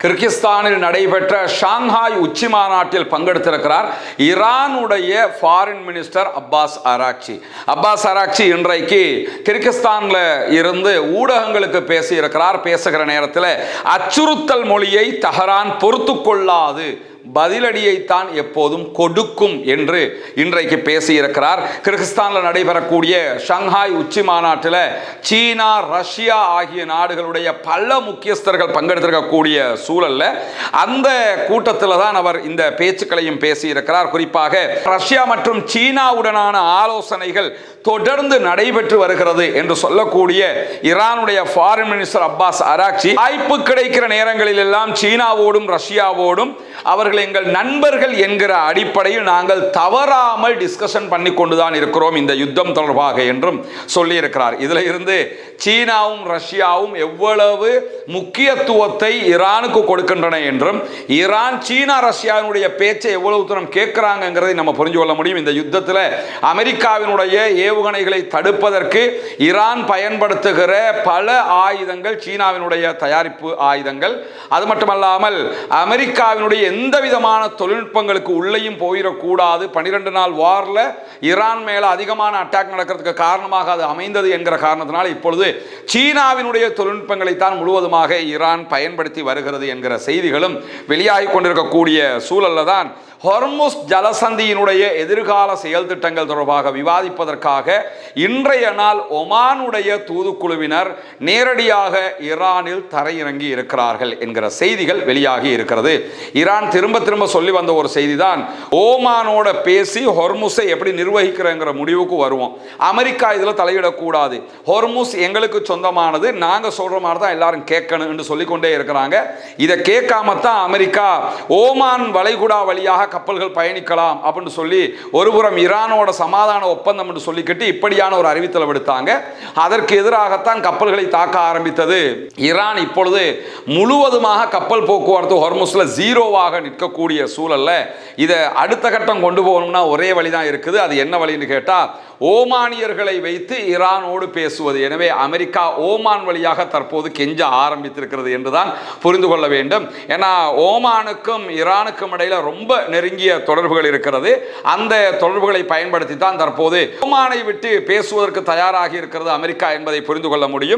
கிர்கிஸ்தானில் நடைபெற்ற ஷாங்காய் உச்சி மாநாட்டில் பங்கெடுத்திருக்கிறார் ஈரானுடைய ஃபாரின் மினிஸ்டர் அப்பாஸ் அராக்சி இன்றைக்கு கிர்கிஸ்தான்ல இருந்து ஊடகங்களுக்கு பேசியிருக்கிறார். பேசுகிற நேரத்தில் அச்சுறுத்தல் மொழியை தெஹரான் பொறுத்து கொள்ளாது, பதிலடியைத்தான் எப்போதும் கொடுக்கும் என்று இன்றைக்கு பேசியிருக்கிறார். கிர்கிஸ்தானில் நடைபெறக்கூடிய ஷாங்காய் உச்சி மாநாட்டில் சீனா, ரஷ்யா ஆகிய நாடுகளுடைய பல முக்கியஸ்தர்கள் பங்கெடுத்திருக்கக்கூடிய சூழல்ல அந்த கூட்டத்தில் தான் அவர் இந்த பேச்சுக்களையும் பேசியிருக்கிறார். குறிப்பாக ரஷ்யா மற்றும் சீனாவுடனான ஆலோசனைகள் தொடர்ந்து நடைபெற்று வருகிறது என்று சொல்லக்கூடிய ஈரானுடைய ஃபாரின் மினிஸ்டர் அப்பாஸ் அராக்சி, வாய்ப்பு கிடைக்கிற நேரங்களில் எல்லாம் சீனாவோடும் ரஷ்யாவோடும் அவர்கள் எங்கள் நண்பர்கள் என்கிற அடிப்படையில் நாங்கள் தவறாமல் டிஸ்கஷன் பண்ணி கொண்டுதான் இருக்கிறோம் இந்த யுத்தம் தொடர்பாக என்றும் சொல்லியிருக்கிறார். இதுல இருந்து சீனாவும் ரஷ்யாவும் எவ்வளவு முக்கியத்துவத்தை ஈரானுக்கு கொடுக்கின்றன என்றும் ஈரான் சீனா ரஷ்யாவினுடைய பேச்சை எவ்வளவு தூரம் கேட்கிறாங்கிறதை நம்ம புரிஞ்சு கொள்ள முடியும். இந்த யுத்தத்தில் அமெரிக்காவினுடைய ஏவுகணைகளை தடுப்பதற்கு ஈரான் பயன்படுத்துகிற பல ஆயுதங்கள் சீனாவினுடைய தயாரிப்பு ஆயுதங்கள். அது மட்டுமல்லாமல் அமெரிக்காவினுடைய எந்த விதமான தொழில்நுட்பங்களுக்கு உள்ளேயும் போயிடக்கூடாது. 12 நாள் வார்ல ஈரான் மேல அதிகமான அட்டாக் நடக்கிறதுக்கு காரணமாக அது அமைந்தது என்கிற காரணத்தினால் இப்பொழுது சீனாவினுடைய தொழில்நுட்பங்களை தான் முழுவதுமாக ஈரான் பயன்படுத்தி வருகிறது என்கிற செய்திகளும் வெளியாகி கொண்டிருக்கக்கூடிய சூழல்ல தான் ஹொர்முஸ் ஜலசந்தியினுடைய எதிர்கால செயல் திட்டங்கள் தொடர்பாக விவாதிப்பதற்காக இன்றைய நாள் ஒமானுடைய தூதுக்குழுவினர் நேரடியாக ஈரானில் தரையிறங்கி இருக்கிறார்கள் என்கிற செய்திகள் வெளியாகி இருக்கிறது. ஈரான் திரும்ப சொல்லி வந்த ஒரு செய்தி தான், ஓமானோட பேசி ஹொர்முஸை எப்படி நிர்வகிக்கிறங்கிற முடிவுக்கு வருவோம், அமெரிக்கா இதில் தலையிடக்கூடாது, ஹொர்முஸ் எங்களுக்கு சொந்தமானது, நாங்கள் சொல்ற மாதிரி தான் எல்லாரும் கேட்கணும் என்று சொல்லிக்கொண்டே இருக்கிறாங்க. இதை கேட்காமத்தான் அமெரிக்கா ஓமான் வளைகுடா வழியாக கப்பல்கள் பயணிக்கலாம் அப்படின்னு சொல்லி ஒருபுறம் ஈரானோட சமாதான ஒப்பந்தம் என்று சொல்லிக்கிட்டு இப்படியான ஒரு அறிவித்தலை விடுத்தாங்க. அதற்கு எதிராகத்தான் கப்பல்களை தாக்க ஆரம்பித்தது. ஈரான் இப்பொழுது முழுவதுமாக கப்பல் போக்குவரத்து ஹொர்முஸ்ல ஜீரோவாக நிற்கக்கூடிய சூழல்ல இதை அடுத்த கட்டம் கொண்டு போகணும்னா ஒரே வழிதான் இருக்குது. அது என்ன வழின்னு கேட்டா ஓமானியர்களை வைத்து ஈரானோடு பேசுவது. எனவே அமெரிக்கா ஓமான் வழியாக தற்போது கெஞ்ச ஆரம்பித்திருக்கிறது என்றுதான் புரிந்து கொள்ள வேண்டும். ஏன்னா ஓமானுக்கும் ஈரானுக்கும் இடையில ரொம்ப நெருங்கிய தொடர்புகள் இருக்கிறது. அந்த தொடர்புகளை பயன்படுத்தி தான் தற்போது ஓமானை விட்டு பேசுவதற்கு தயாராகி இருக்கிறது அமெரிக்கா என்பதை புரிந்து கொள்ள முடியும்.